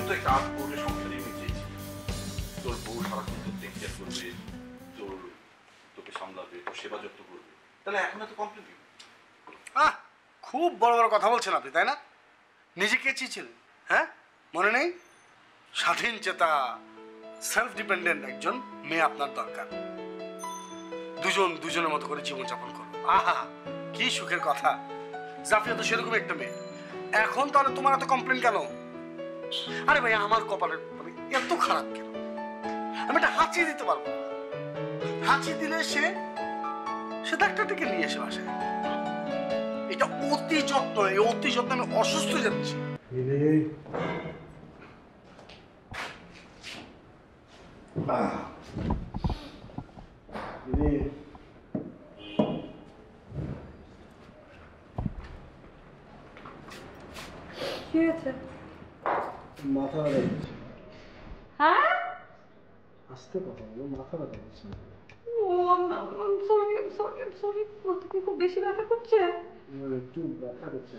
তো একটা আটপৌরে সংসারে মিটেছি। তোর বউ সারাক্ষণ তোর টেক কেয়ার করবে, তোকে সামলাবে, তোর সেবা যত্ন করবে, তাহলে এখন এত কমপ্লেন কি? খুব বড় বড় কথা বলছেন আপনি, তাই না? নিজেকে চেয়েছিলেন, হ্যাঁ? মনে নেই? স্বাধীন চেতা, সেলফ ডিপেন্ডেন্ট একজন মেয়ে আপনার দরকার। দুজনের মতো করে জীবনযাপন করো। আহা, কি সুখের কথা। জাফিয়া তো সেরকম একটা মেয়ে। এখন তাহলে তোমার এত কমপ্লেন কেন? আরে ভাই, আমার কপালের মানে এত খারাপ কেন? আমি একটা হাঁচি দিতে পারবো না। হাঁচি দিলে সে ডাক্তারটাকে নিয়ে এসে বাসায়। এটা অতি যত্ন, এই অতি যত্ন আমি অসুস্থ যাচ্ছি। কি হয়েছে? মাথা ব্যথা দিচ্ছে। হ্যাঁ? আস্তে কথা বলো, মাথা ব্যথা দিচ্ছে। ও সরি সরি সরি, বলতে কি খুব বেশি ব্যথা করছে? একটু ব্যথা করছে।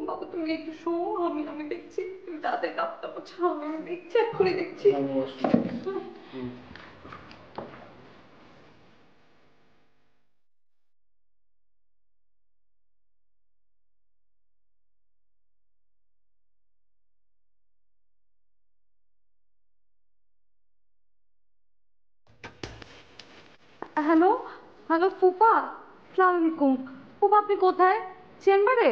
বাবা তুমি একটু শো, আমি দেখছি, তুমি তাড়াতাড়ি কাপটা পোছাও, আমি দেখছি, এক্ষুনি দেখছি। হ্যালো হ্যালো ফুপা, আসসালামু আলাইকুম। ফুপা আপনি কোথায়? চেম্বারে?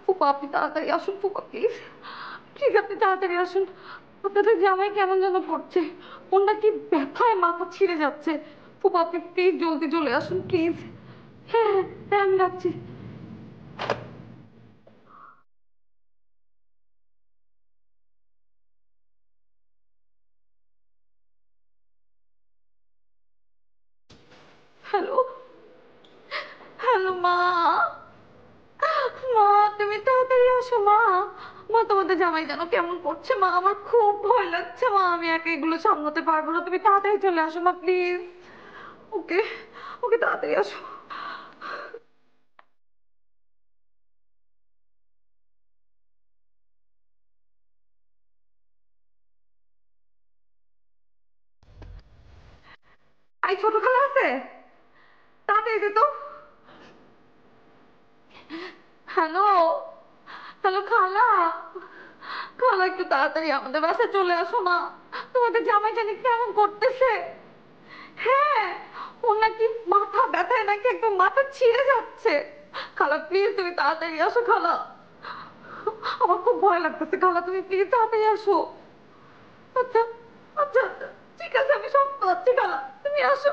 ফুপা আপনি তাড়াতাড়ি আসুন ফুপা, প্লিজ প্লিজ আপনি তাড়াতাড়ি আসুন। আপনাদের জামাই কেমন যেন করছে, কোনটা কি ব্যথায় মাথা ছিঁড়ে যাচ্ছে। ফুপা আপনি প্লিজ জলদি চলে আসুন প্লিজ। হ্যাঁ হ্যাঁ হ্যাঁ, আমি রাখছি। হ্যালো হ্যালো মা, মা তুমি তাড়াতাড়ি আসো মা। মা তোমাদের জামাই যেন কেমন করছে মা, আমার খুব ভয় লাগছে মা, আমি একা এগুলো সামলাতে পারবো না, তুমি তাড়াতাড়ি চলে আসো মা প্লিজ। ওকে ওকে তাড়াতাড়ি আসো। আই ছোট খালা আছে? তাড়াতাড়ি দে তো। হ্যালো হ্যালো খালা, খালা একটু তাড়াতাড়ি আমাদের বাসায় চলে আসো না, তোমাদের জামাই জানি কেমন করতেছে। হ্যাঁ ওর নাকি মাথা ব্যথায় নাকি একদম মাথা ছিঁড়ে যাচ্ছে। খালা প্লিজ তুমি তাড়াতাড়ি আসো খালা, আমার খুব ভয় লাগতেছে খালা, তুমি প্লিজ তাড়াতাড়ি আসো। আচ্ছা আচ্ছা আচ্ছা ঠিক আছে, আমি সব পাচ্ছি খালা, তুমি আসো।